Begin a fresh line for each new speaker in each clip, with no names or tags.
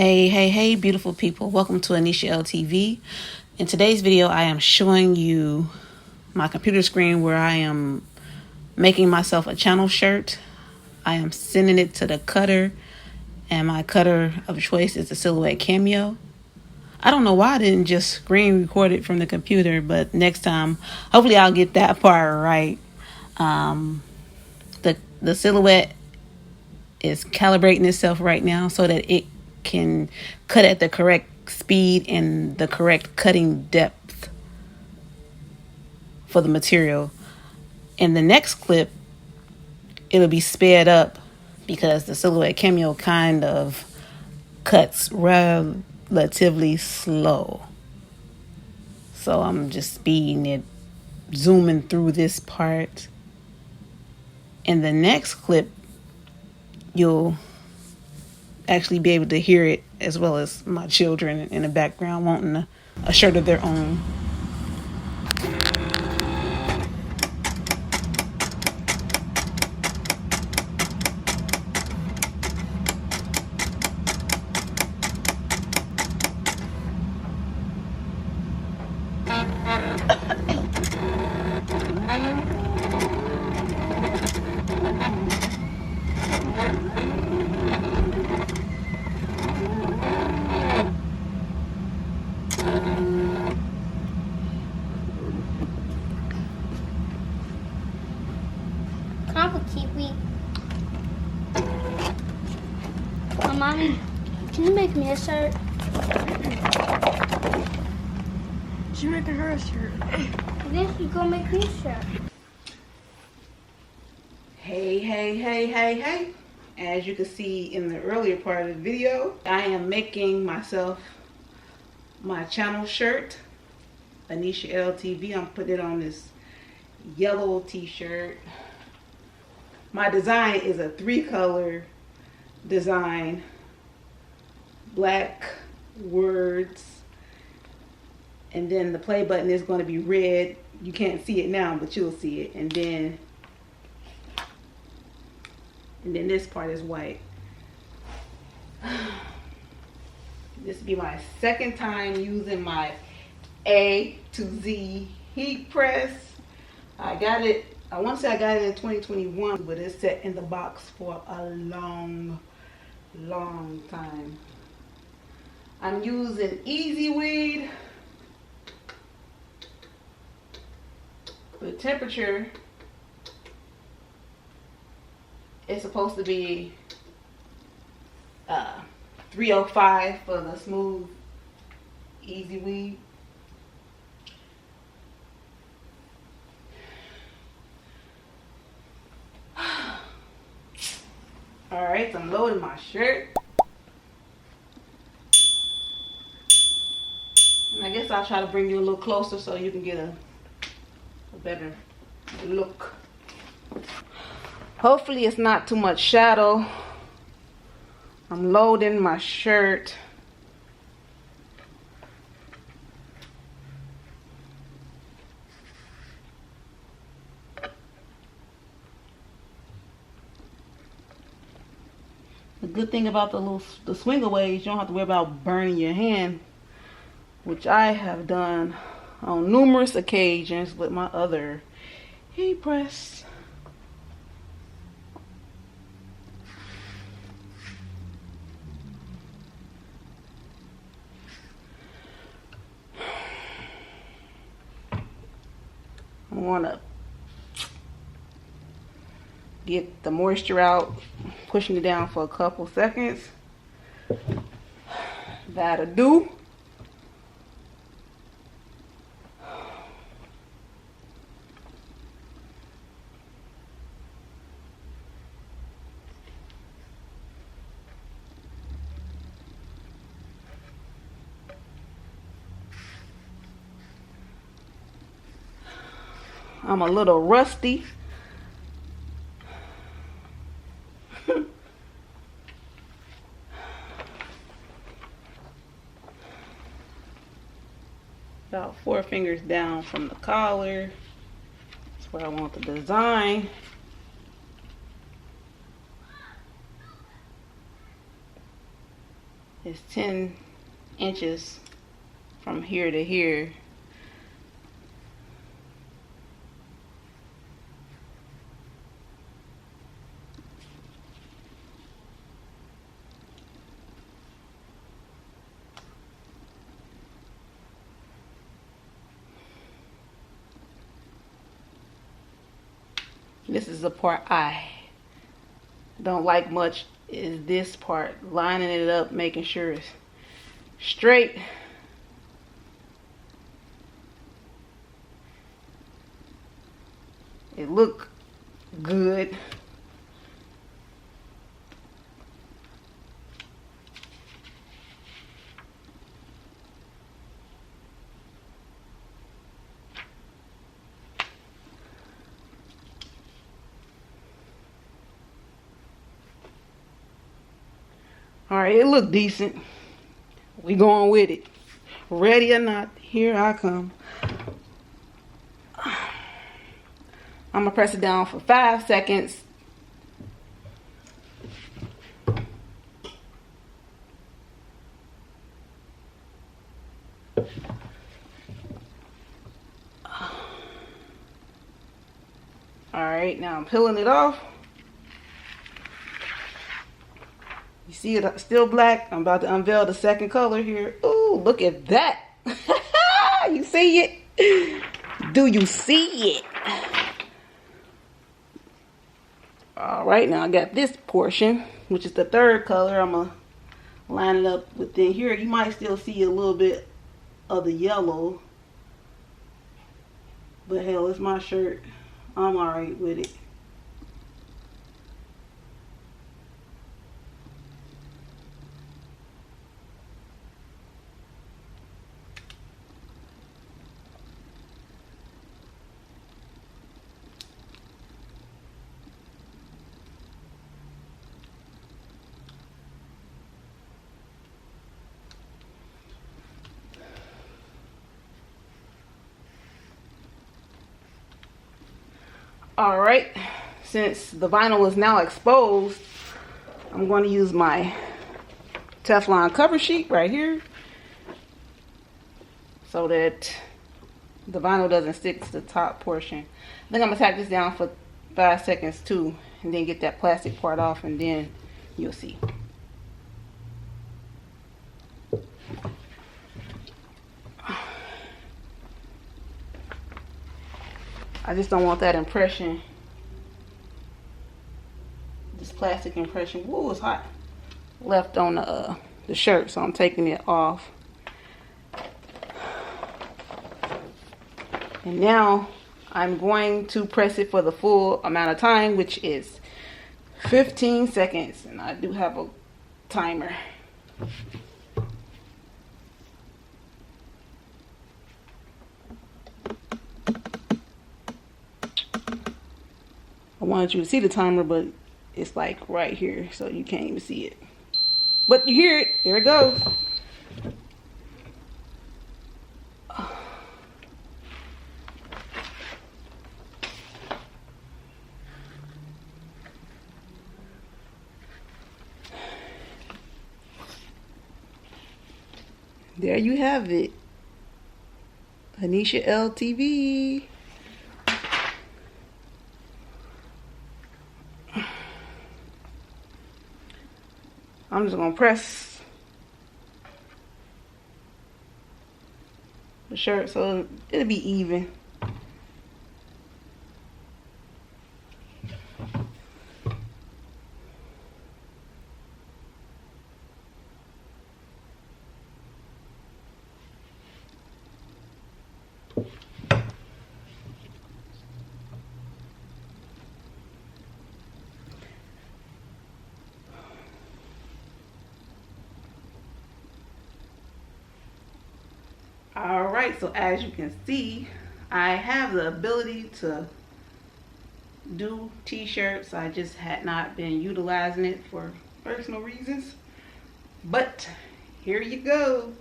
Hey, beautiful people. Welcome to Anisha L TV. In today's video, I am showing you my computer screen where I am making myself a channel shirt. I am sending it to the cutter, and my cutter of choice is the Silhouette Cameo. I don't know why I didn't just screen record it from the computer, but next time, hopefully I'll get that part right. The Silhouette is calibrating itself right now so that it can cut at the correct speed and the correct cutting depth for the material. In the next clip, it'll be sped up because the Silhouette Cameo kind of cuts relatively slow. So I'm just speeding it, zooming through this part. In the next clip, you'll actually be able to hear it, as well as my children in the background wanting a shirt of their own.
Kiwi. Mommy, can you make me a shirt?
She's making her a shirt.
Then she's gonna make me a shirt.
Hey. As you can see in the earlier part of the video, I am making myself my channel shirt, Anisha L TV. I'm putting it on this yellow t-shirt. My design is a 3-color design. Black words. And then the play button is going to be red. You can't see it now, but you'll see it. And then this part is white. This will be my second time using my A to Z heat press. I want to say I got it in 2021, but it's set in the box for a long time. I'm using Easy Weed. The temperature is supposed to be 305 for the smooth Easy Weed. Alright, so I'm loading my shirt. And I guess I'll try to bring you a little closer so you can get a better look. Hopefully it's not too much shadow. I'm loading my shirt. The good thing about the swing away is you don't have to worry about burning your hand, which I have done on numerous occasions with my other heat press. I want to get the moisture out, pushing it down for a couple seconds. That'll do. I'm a little rusty. About 4 fingers down from the collar. That's where I want the design. It's 10 inches from here to here. This is the part I don't like much, is this part, lining it up, making sure it's straight. It look good. All right, it look decent. We going with it. Ready or not, here I come. I'm gonna press it down for 5 seconds. All right, now I'm peeling it off. You see it still black. I'm about to unveil the second color here. Ooh, look at that. You see it? Do you see it? All right, now I got this portion, which is the third color. I'm gonna line it up within here. You might still see a little bit of the yellow, but hell, it's my shirt. I'm all right with it. All right, since the vinyl is now exposed, I'm going to use my Teflon cover sheet right here so that the vinyl doesn't stick to the top portion. I think I'm gonna tack this down for 5 seconds too, and then get that plastic part off, and then you'll see. I just don't want that impression, this plastic impression, woo, it's hot, left on the shirt, so I'm taking it off. And now I'm going to press it for the full amount of time, which is 15 seconds, and I do have a timer. I wanted you to see the timer, but it's like right here, so you can't even see it. But you hear it. There it goes. There you have it. Anisha L TV. I'm just gonna press the shirt so it'll be even. Alright, so as you can see, I have the ability to do t-shirts. I just had not been utilizing it for personal reasons. But here you go.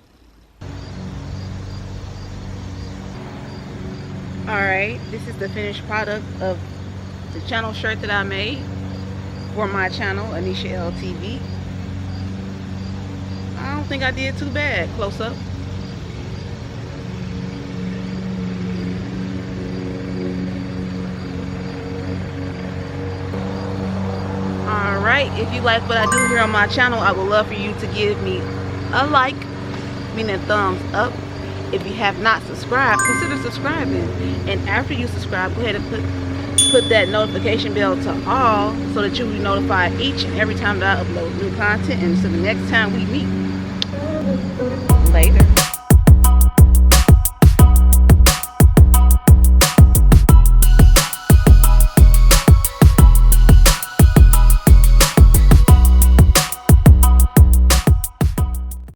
Alright, this is the finished product of the channel shirt that I made for my channel, Anisha L TV. think I did too bad. Close up. Alright, if you like what I do here on my channel, I would love for you to give me a like, meaning a thumbs up. If you have not subscribed, consider subscribing. And after you subscribe, go ahead and put that notification bell to all so that you'll be notified each and every time that I upload new content. And so the next time we meet, later.